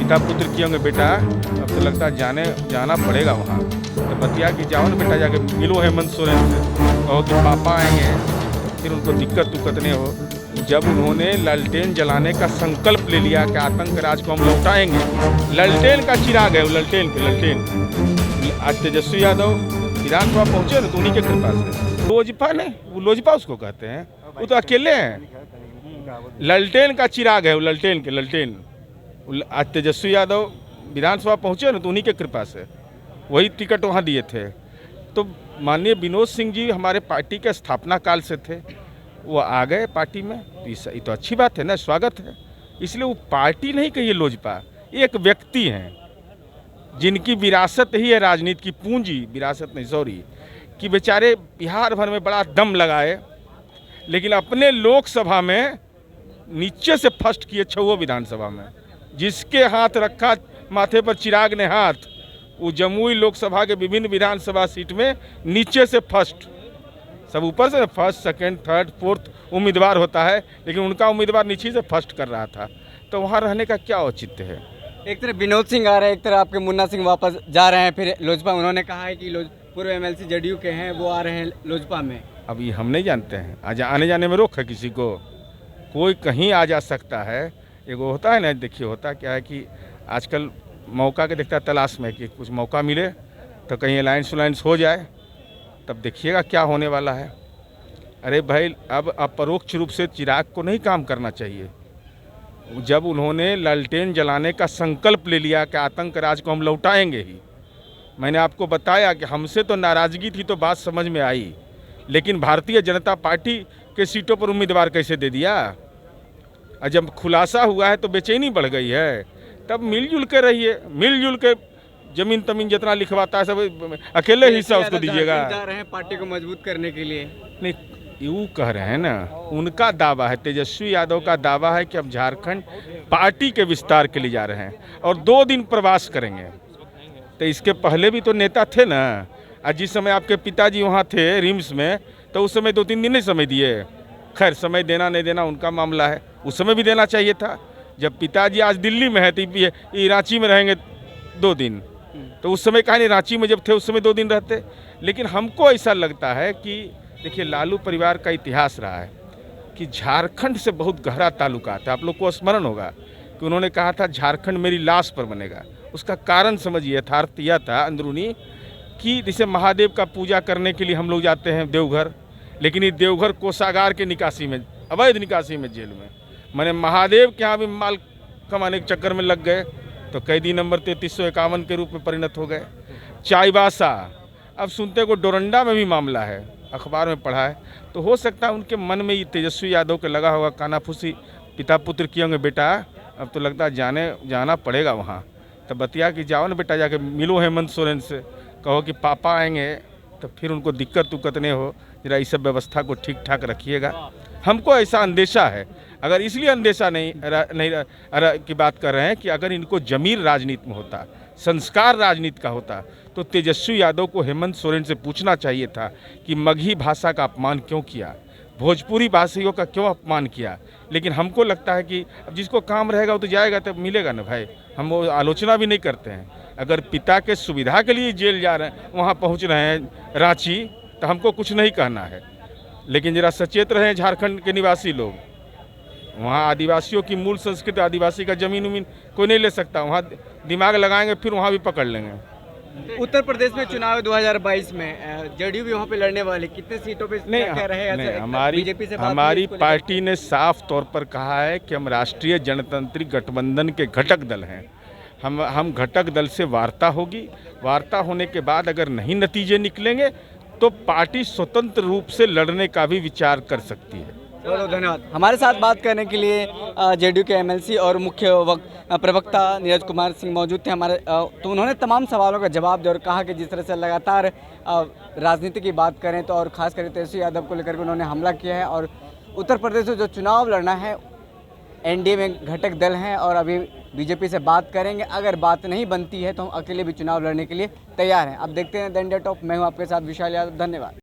पिता पुत्र किए होंगे बेटा, अब तो लगता है जाना पड़ेगा वहाँ। तो बतिया कि जाओ ना बेटा, जाके मिलो हेमंत सोरेन से, कहो कि पापा आएंगे तो फिर उनको दिक्कत नहीं हो। जब उन्होंने लालटेन जलाने का संकल्प ले लिया कि आतंक राज को हम लौटाएंगे, लालटेन का चिराग है वो, लालटेन। आज तेजस्वी यादव विधानसभा पहुंचे ना तो उन्हीं के कृपा से। लोजपा नहीं, वो लोजपा उसको कहते हैं, वो तो अकेले हैं। लालटेन का चिराग है वो, लालटेन। आज तेजस्वी यादव विधानसभा पहुंचे ना तो उन्हीं के कृपा से, वही टिकट वहाँ दिए थे। तो माननीय विनोद सिंह जी हमारे पार्टी के स्थापना काल से थे, वो आ गए पार्टी में, ये तो अच्छी बात है ना, स्वागत है। इसलिए वो पार्टी नहीं कहिए लोजपा, एक व्यक्ति हैं जिनकी विरासत ही है राजनीति की पूंजी, विरासत नहीं सॉरी, कि बेचारे बिहार भर में बड़ा दम लगाए, लेकिन अपने लोकसभा में नीचे से फर्स्ट किए 6 विधानसभा में। जिसके हाथ रखा माथे पर चिराग ने हाथ, वो जमुई लोकसभा के विभिन्न विधानसभा सीट में नीचे से फर्स्ट, सब ऊपर से फर्स्ट सेकंड थर्ड फोर्थ उम्मीदवार होता है, लेकिन उनका उम्मीदवार नीचे से फर्स्ट कर रहा था। तो वहाँ रहने का क्या औचित्य है? एक तरफ विनोद सिंह आ रहे हैं, एक तरफ आपके मुन्ना सिंह वापस जा रहे हैं फिर लोजपा। उन्होंने कहा है कि पूर्व एमएलसी जदयू के हैं, वो आ रहे हैं लोजपा में। अब ये हम नहीं जानते हैं, आज आने जाने में रोक है किसी को? कोई कहीं आ जा सकता है। एगो होता है ना, देखिए होता क्या है कि आजकल मौका के देखता तलाश में, कि कुछ मौका मिले तो कहीं अलायंस उलायंस हो जाए, तब देखिएगा क्या होने वाला है। अरे भाई, अब अपरोक्ष रूप से चिराग को नहीं काम करना चाहिए। जब उन्होंने लालटेन जलाने का संकल्प ले लिया कि आतंक राज को हम लौटाएंगे ही, मैंने आपको बताया कि हमसे तो नाराज़गी थी, तो बात समझ में आई, लेकिन भारतीय जनता पार्टी के सीटों पर उम्मीदवार कैसे दे दिया? और जब खुलासा हुआ है तो बेचैनी बढ़ गई है। तब मिलजुल के रहिए, मिलजुल के जमीन तमीन जितना लिखवाता है सब अकेले हिस्सा उसको दीजिएगा। जा रहे हैं पार्टी को मजबूत करने के लिए। नहीं, यूँ कह रहे हैं ना, उनका दावा है, तेजस्वी यादव का दावा है कि हम झारखंड पार्टी के विस्तार के लिए जा रहे हैं और 2 दिन प्रवास करेंगे। तो इसके पहले भी तो नेता थे ना, आज जिस समय आपके पिताजी वहाँ थे रिम्स में, तो उस समय 2-3 दिन नहीं समय दिए। खैर, समय देना नहीं देना उनका मामला है, उस समय भी देना चाहिए था। जब पिताजी आज दिल्ली में है तो ये रांची में रहेंगे 2 दिन, तो उस समय कहा नहीं, रांची में जब थे उस समय 2 दिन रहते। लेकिन हमको ऐसा लगता है कि देखिए, लालू परिवार का इतिहास रहा है कि झारखंड से बहुत गहरा ताल्लुकात है। आप लोग को स्मरण होगा कि उन्होंने कहा था झारखंड मेरी लाश पर बनेगा। उसका कारण समझिए, यथार्थ यह था अंदरूनी कि जैसे महादेव का पूजा करने के लिए हम लोग जाते हैं देवघर, लेकिन ये देवघर कोषागार के निकासी में, अवैध निकासी में, जेल में, मैंने महादेव के यहाँ भी माल कमाने के चक्कर में लग गए, तो कैदी नंबर 3351 के रूप में परिणत हो गए। चाईबासा, अब सुनते को डोरंडा में भी मामला है, अखबार में पढ़ा है। तो हो सकता है उनके मन में ये तेजस्वी यादव के लगा होगा, कानाफूसी पिता पुत्र किए होंगे बेटा, अब तो लगता है जाना पड़ेगा वहाँ। तो बतिया कि जाओ ना बेटा, जाके मिलो हेमंत सोरेन से, कहो कि पापा आएंगे तो फिर उनको दिक्कत नहीं हो, जरा इस सब व्यवस्था को ठीक ठाक रखिएगा। हमको ऐसा अंदेशा है, अगर इसलिए अंदेशा नहीं की बात कर रहे हैं कि अगर इनको जमीर राजनीति में होता, संस्कार राजनीति का होता, तो तेजस्वी यादव को हेमंत सोरेन से पूछना चाहिए था कि मगही भाषा का अपमान क्यों किया, भोजपुरी भाषियों का क्यों अपमान किया। लेकिन हमको लगता है कि अब जिसको काम रहेगा वो तो जाएगा, तो मिलेगा ना भाई। हम वो आलोचना भी नहीं करते हैं। अगर पिता के सुविधा के लिए जेल जा रहे हैं, वहाँ पहुँच रहे हैं रांची, तो हमको कुछ नहीं कहना है। लेकिन जरा सचेत रहें झारखंड के निवासी लोग, वहाँ आदिवासियों की मूल संस्कृति, आदिवासी का ज़मीन उमीन कोई नहीं ले सकता। वहाँ दिमाग लगाएंगे फिर वहाँ भी पकड़ लेंगे। उत्तर प्रदेश में चुनाव 2022 में जदयू भी वहाँ पे लड़ने वाले, कितने सीटों पे क्या रहे? नहीं, हमारी पार्टी ने साफ तौर पर कहा है कि हम राष्ट्रीय जनतांत्रिक गठबंधन के घटक दल हैं। हम घटक दल से वार्ता होगी, वार्ता होने के बाद अगर नहीं नतीजे निकलेंगे तो पार्टी स्वतंत्र रूप से लड़ने का भी विचार कर सकती है। बहुत बहुत धन्यवाद। हमारे साथ बात करने के लिए जेडीयू के एमएलसी और मुख्य प्रवक्ता नीरज कुमार सिंह मौजूद थे हमारे। तो उन्होंने तमाम सवालों का जवाब दिया और कहा कि जिस तरह से लगातार राजनीति की बात करें तो, और खासकर तेजस्वी यादव को लेकर के उन्होंने हमला किया है, और उत्तर प्रदेश में जो चुनाव लड़ना है एनडीए में घटक दल हैं और अभी बीजेपी से बात करेंगे। अगर बात नहीं बनती है तो हम अकेले भी चुनाव लड़ने के लिए तैयार हैं। अब देखते हैं द इंडिया टॉप। मैं हूँ आपके साथ विशाल यादव। धन्यवाद।